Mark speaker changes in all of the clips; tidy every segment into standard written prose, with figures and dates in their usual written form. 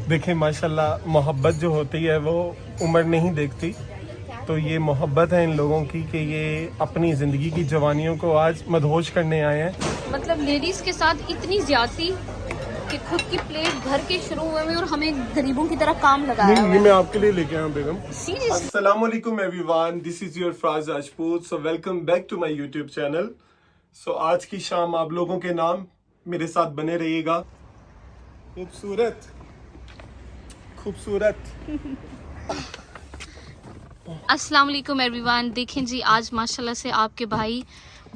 Speaker 1: देखें माशाल्लाह मोहब्बत जो होती है वो उम्र नहीं देखती। तो ये मोहब्बत है इन लोगों की कि ये अपनी ज़िंदगी की जवानियों को आज मदहोश करने आए हैं।
Speaker 2: मतलब लेडीज़ के साथ इतनी ज्यादती कि खुद की प्लेट भर के शुरू हुए में और हमें गरीबों की तरह काम लगाया हुआ
Speaker 1: ये
Speaker 2: है।
Speaker 1: मैं आपके लिए लेके आया हूं बेगम।
Speaker 2: Seriously?
Speaker 1: अस्सलाम वालेकुम everyone, this is your Faraz Rajput. So welcome back to my YouTube channel. So आज की शाम आप लोगों के नाम मेरे साथ बने रहिएगा। खूबसूरत खूबसूरत।
Speaker 2: अस्सलाम वालेकुम एवरीवन। देखें जी, आज माशाल्लाह से आपके भाई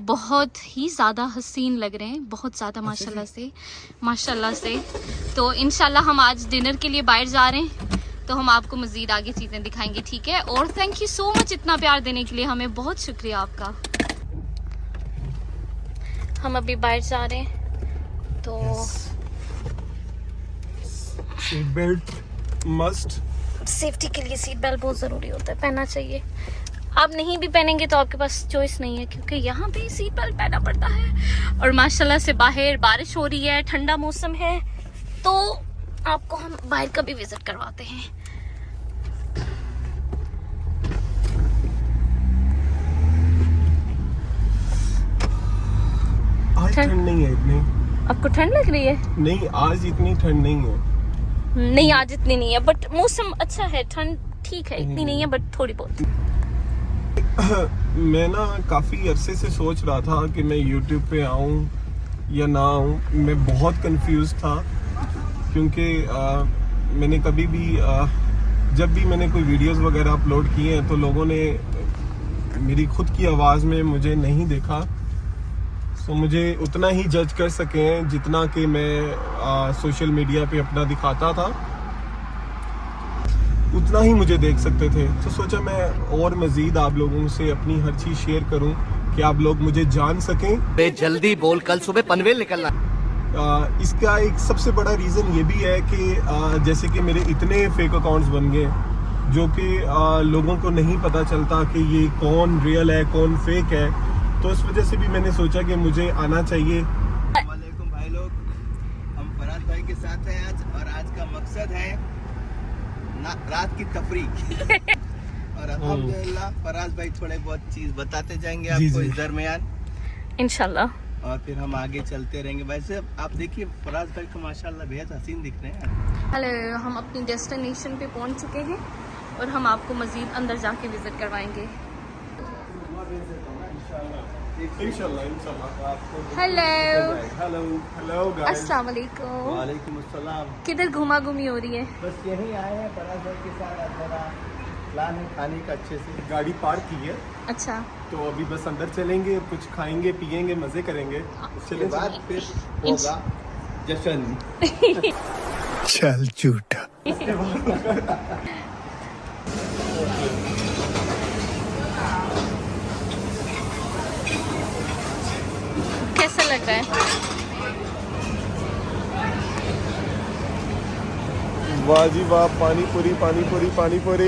Speaker 2: बहुत ही ज़्यादा हसीन लग रहे हैं, बहुत ज़्यादा माशाल्लाह से। तो इंशाल्लाह हम आज डिनर के लिए बाहर जा रहे हैं, तो हम आपको मज़ीद आगे चीज़ें दिखाएंगे, ठीक है। और थैंक यू सो मच इतना प्यार देने के लिए, हमें बहुत शुक्रिया आपका। हम अभी बाहर जा रहे हैं, तो
Speaker 1: सीट बेल्ट मस्ट।
Speaker 2: सेफ्टी के लिए सीट बेल्ट बहुत ज़रूरी होता है, पहनना चाहिए। आप नहीं भी पहनेंगे तो आपके पास चॉइस नहीं है, क्योंकि यहाँ पे सीट बेल्ट पहनना पड़ता है। और माशाल्लाह से बाहर बारिश हो रही है, ठंडा मौसम है, तो आपको हम बाहर का भी विजिट करवाते हैं।
Speaker 1: आज ठंड नहीं है इतनी।
Speaker 2: आपको ठंड लग रही है?
Speaker 1: नहीं, आज इतनी ठंड नहीं है।
Speaker 2: नहीं, आज इतनी नहीं है, बट मौसम अच्छा है, ठंड ठीक है, इतनी नहीं है बट थोड़ी बहुत।
Speaker 1: मैं ना काफ़ी अरसे से सोच रहा था कि मैं YouTube पे आऊँ या ना आऊँ। मैं बहुत कंफ्यूज था, क्योंकि मैंने कभी भी जब भी मैंने कोई वीडियोस वगैरह अपलोड किए हैं तो लोगों ने मेरी खुद की आवाज़ में मुझे नहीं देखा। तो मुझे उतना ही जज कर सके जितना कि मैं सोशल मीडिया पे अपना दिखाता था, उतना ही मुझे देख सकते थे। तो सोचा मैं और मज़ीद आप लोगों से अपनी हर चीज़ शेयर करूं कि आप लोग मुझे जान सकें।
Speaker 3: जल्दी बोल, कल सुबह पनवेल निकलना।
Speaker 1: इसका एक सबसे बड़ा रीज़न ये भी है कि जैसे कि मेरे इतने फेक अकाउंट्स बन गए जो कि लोगों को नहीं पता चलता कि ये कौन रियल है कौन फेक है। तो इस वजह से भी मैंने सोचा कि मुझे आना चाहिए।
Speaker 3: वालेकुम भाई लोग, हम फराज भाई के साथ हैं आज, और आज का मकसद है रात की तफरीक। और अल्हम्दुलिल्लाह फराज भाई थोड़े बहुत चीज बताते जाएंगे आपको इस दरमियान
Speaker 2: इंशाल्लाह।
Speaker 3: और फिर हम आगे चलते रहेंगे। वैसे आप देखिए फराज भाई को माशाल्लाह बेहद हसीन दिख रहे हैं।
Speaker 2: हेलो, हम अपनी डेस्टिनेशन पे पहुंच चुके हैं और हम आपको मज़ीद अंदर जाके विजिट करवाएंगे। Hello
Speaker 1: hello guys.
Speaker 2: अस्सलाम वालेकुम।
Speaker 3: वालेकुम अस्सलाम।
Speaker 2: किधर घुमा घूमी हो रही है?
Speaker 3: बस यहीं आए हैं फराज भाई के साथ। मेरा प्लान है खाने का अच्छे से।
Speaker 1: गाड़ी पार्क की है,
Speaker 2: अच्छा,
Speaker 1: तो अभी बस अंदर चलेंगे, कुछ खाएंगे पिएंगे, मजे करेंगे।
Speaker 3: उसके बाद फिर होगा जश्न।
Speaker 1: चल झूठा।
Speaker 2: कैसा लग रहा है?
Speaker 1: वाह जी वाह, पानी पूरी पानी पूरी पानी पूरी।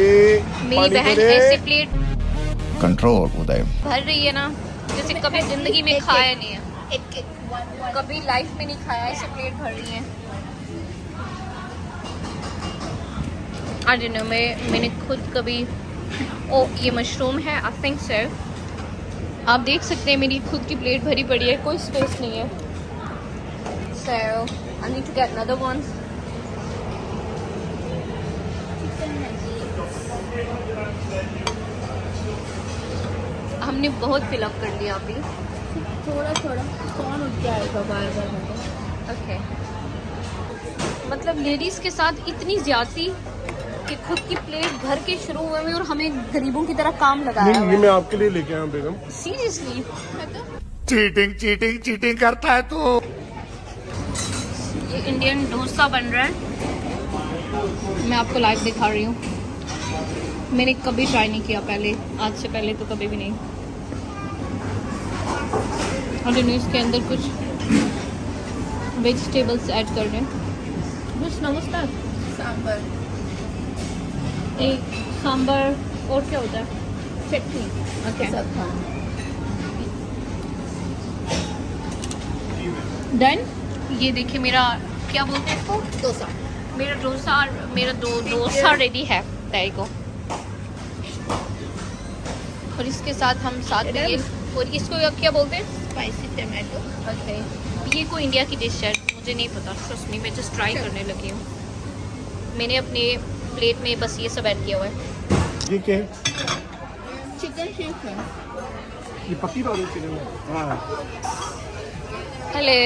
Speaker 2: मेरी बहन ऐसी प्लेट
Speaker 4: कंट्रोल उदय
Speaker 2: भर रही है ना जैसे कभी जिंदगी में खाया नहीं है, कभी लाइफ में नहीं खाया, ऐसे प्लेट भर रही है। आई डोंट नो, मैंने खुद कभी, ओ ये मशरूम है, आई थिंक सो। आप देख सकते हैं मेरी खुद की प्लेट भरी पड़ी है, कोई स्पेस नहीं है। So I need to get another one. हमने बहुत फिलअप कर लिया अभी,
Speaker 5: थोड़ा थोड़ा कौन उठ के आएगा बार बार।
Speaker 2: ओके। मतलब लेडीज़ के साथ इतनी ज्यादती कि खुद की प्लेट भर के शुरू हुए में और हमें गरीबों की तरह काम लगाया
Speaker 1: नहीं,
Speaker 2: हुआ
Speaker 1: ये
Speaker 2: है।
Speaker 1: मैं आपके लिए लेके आया हूं बेगम।
Speaker 2: सीरियसली,
Speaker 4: चीटिंग चीटिंग चीटिंग करता है तो।
Speaker 2: ये इंडियन डोसा बन रहा है, मैं आपको लाइव दिखा रही हूँ। मैंने कभी ट्राई नहीं किया पहले, आज से पहले तो कभी भी नहीं। और इसके अंदर कुछ वेजिटेबल्स ऐड कर रहे हैं। कुछ नमस्कार।
Speaker 5: सांबर,
Speaker 2: एक सांबर, और क्या होता है?
Speaker 5: चटनी
Speaker 2: ओके,
Speaker 5: सब खाना।
Speaker 2: डन। ये देखिए मेरा, क्या बोलते हैं इसको,
Speaker 5: डोसा।
Speaker 2: मेरा डोसा रेडी है ताई को। और इसके साथ हम साथ में ये, और इसको क्या बोलते हैं?
Speaker 5: Spicy tomato.
Speaker 2: ओके, ये कोई इंडिया की डिश है, मुझे नहीं पता। ट्रस्ट मी, मैं जस्ट ट्राई करने लगी हूँ। मैंने अपने प्लेट में बस ये सब ऐड किया हुआ है।
Speaker 1: ये क्या है?
Speaker 5: चिकन शेक है।
Speaker 1: ये पक्की बात है चिकन है। हाँ
Speaker 2: हेलो,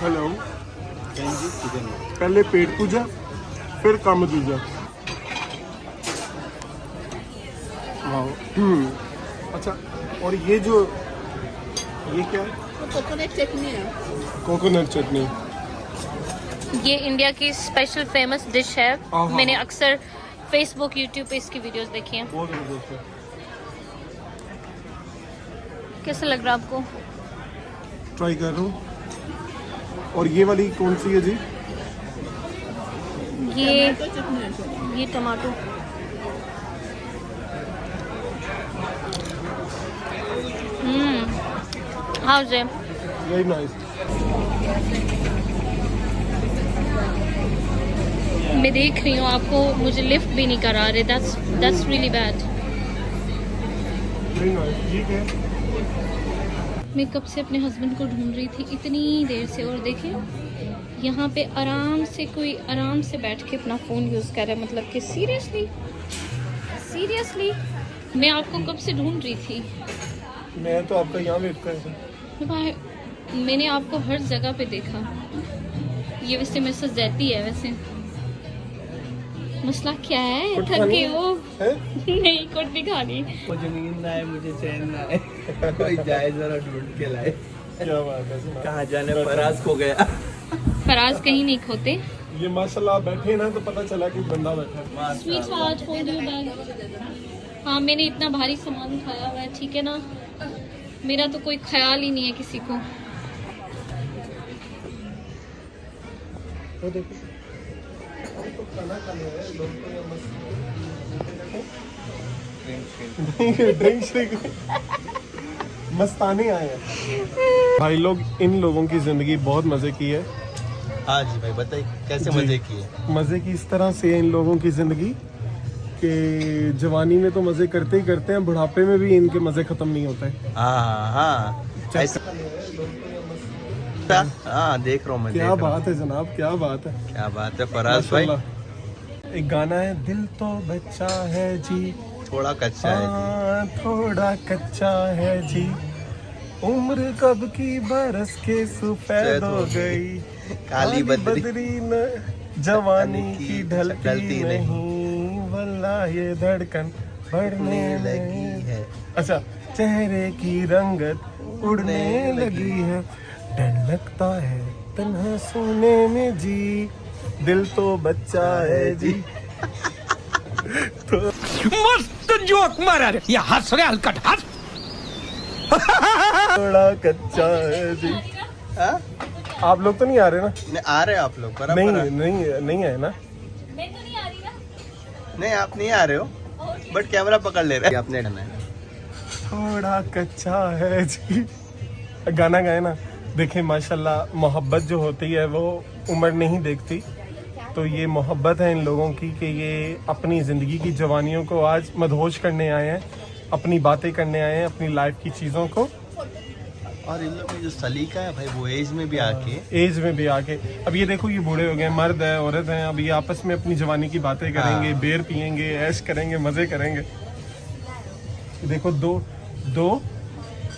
Speaker 1: हेलो। पहले पेट पूजा फिर काम दूजा। अच्छा, और ये क्या है?
Speaker 5: कोकोनट चटनी है।
Speaker 1: कोकोनट चटनी।
Speaker 2: ये इंडिया की स्पेशल फेमस डिश है।
Speaker 1: हाँ।
Speaker 2: मैंने अक्सर फेसबुक यूट्यूब पे इसकी वीडियोस देखी हैं।
Speaker 1: बहुत जबरदस्त है।
Speaker 2: कैसा लग रहा है आपको?
Speaker 1: ट्राई कर रहा हूँ। और ये वाली कौन सी है जी?
Speaker 2: ये टमाटो। हाउस है,
Speaker 1: वेरी नाइस।
Speaker 2: मैं देख रही हूँ आपको, मुझे लिफ्ट भी नहीं करा रहे। That's really bad.
Speaker 1: Very nice. ये क्या है?
Speaker 2: मैं कब से अपने हस्बैंड को ढूंढ रही थी इतनी देर से, और देखिए यहाँ पे कोई आराम से बैठ के अपना फ़ोन यूज़ कर रहा है। मतलब कि सीरियसली मैं आपको कब से ढूंढ रही थी।
Speaker 1: मैं तो आपका यहाँ वेट कर रहा
Speaker 2: भाई, मैंने आपको हर जगह पे देखा। ये वैसे मेरे साथ जाती है। वैसे मसला क्या है?
Speaker 1: कुछ
Speaker 2: थक
Speaker 1: खानी
Speaker 2: गए हो?
Speaker 1: है?
Speaker 2: नहीं, कुछ नहीं खानी।
Speaker 3: मुझे नींद ना आए, मुझे चैन ना आए। कोई जाए जरा ढूंढ के लाए।
Speaker 1: क्या बात है? सुना।
Speaker 3: कहाँ जाने, फराज खो गया।
Speaker 2: फराज कहीं नहीं खोते।
Speaker 1: ये माशाल्लाह बैठे ना तो पता चला कि बंदा बैठा है।
Speaker 2: Sweet heart hold your bag. हाँ, मैंने इतना भारी सामान उठाया हुआ है, ठीक है ना। मेरा तो कोई ख्याल ही नहीं है किसी को।
Speaker 1: वो देखो, तो खाना खाने हैं लोग तो ये ड्रिंक मस्ताने आए हैं। भाई लोग, इन लोगों की जिंदगी बहुत मजे की है।
Speaker 3: हाँ जी भाई, बताइए कैसे
Speaker 1: जी।
Speaker 3: मजे किए?
Speaker 1: मजे की इस तरह से है इन लोगों की जिंदगी कि जवानी में तो मजे करते ही करते हैं, बुढ़ापे में भी इनके मजे खत्म नहीं होते।
Speaker 3: हाँ, ऐसा। हाँ, देख रहा हूँ मैं।
Speaker 1: क्या बात है जनाब, क्या बात है,
Speaker 3: क्या बात है फराज भाई।
Speaker 1: माशाल्लाह। एक गाना है, दिल तो बच्चा है जी,
Speaker 3: थोड़ा कच्चा है
Speaker 1: हाँ थोड़ा कच्चा है जी, उम्र कब की बरस के सफेद हो गई,
Speaker 3: काली बदरी
Speaker 1: न जवानी की ढलती नहीं, वल्ला ये धड़कन बढ़ने लगी है। अच्छा, चेहरे की रंगत उड़ने लगी है, डर लगता है तन्हा सोने में जी, दिल तो बच्चा है जी।
Speaker 4: मस्त जोक मारा रे, ये हंस रहे हलकट हंस।
Speaker 1: थोड़ा कच्चा है जी।
Speaker 3: हाँ?
Speaker 1: आप लोग तो नहीं आ रहे ना?
Speaker 3: नहीं आ रहे हो आप लोग? बराबर
Speaker 1: नहीं
Speaker 3: है।
Speaker 1: नहीं है ना?
Speaker 2: मैं तो नहीं आ रही ना।
Speaker 3: नहीं, आप नहीं आ रहे हो, बट कैमरा पकड़ ले रहे हैं। आपने गाना है,
Speaker 1: थोड़ा कच्चा है जी, गाना गाए ना। देखें माशाल्लाह, मोहब्बत जो होती है वो उम्र नहीं देखती। तो ये मोहब्बत है इन लोगों की कि ये अपनी ज़िंदगी की जवानियों को आज मदहोश करने आए हैं, अपनी बातें करने आए हैं, अपनी लाइफ की चीज़ों को।
Speaker 3: और इन लोग में जो सलीका है भाई, वो एज में भी आके
Speaker 1: एज में भी आके, अब ये देखो ये बूढ़े हो गए, मर्द है औरत है, अब ये आपस में अपनी जवानी की बातें करेंगे,
Speaker 3: हाँ।
Speaker 1: बेर पियेंगे, ऐश करेंगे, मजे करेंगे। देखो दो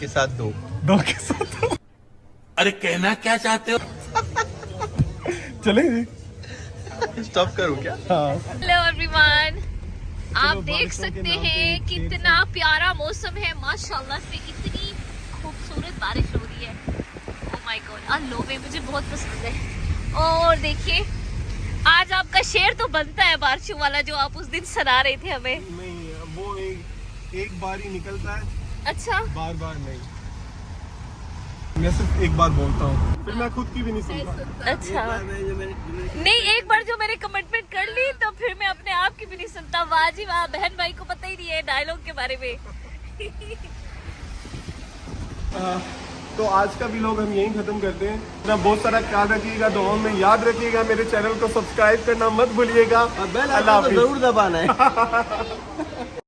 Speaker 3: के साथ दो
Speaker 1: के साथ
Speaker 4: अरे कहना क्या चाहते हो?
Speaker 1: चलेंगे।
Speaker 3: स्टॉप करूँ क्या?
Speaker 1: हाँ,
Speaker 2: हेलो एवरीवन, आप देख
Speaker 1: बारिशों के
Speaker 2: सकते
Speaker 1: नाम
Speaker 2: हैं
Speaker 1: पे
Speaker 2: कितना प्यारा मौसम है। माशाल्लाह से इतनी खूबसूरत बारिश हो रही है। ओह माय गॉड, लोवे मुझे बहुत पसंद है। और देखिए, आज आपका शेर तो बनता है बारिशों वाला, जो आप उस दिन सुना रहे थे हमें।
Speaker 1: नहीं वो एक बार ही निकलता है,
Speaker 2: अच्छा,
Speaker 1: बार बार नहीं। मैं सिर्फ एक बार बोलता हूँ, फिर मैं खुद की भी नहीं सुनता।
Speaker 2: अच्छा। नहीं, एक बार जो मैंने कमिटमेंट कर ली तो फिर मैं अपने आप की भी नहीं सुनता। वाह जी वाह, बहन भाई को पता ही नहीं है डायलॉग के बारे में।
Speaker 1: तो आज का भी लोग हम यहीं खत्म करते हैं। अपना बहुत सारा ख्याल रखिएगा, दुआओं में याद रखिएगा, मेरे चैनल को सब्सक्राइब करना मत भूलिएगा।
Speaker 3: और बेल
Speaker 1: अल्लाह
Speaker 3: आइकन तो
Speaker 1: हाफिज।
Speaker 3: जरूर दबाना है।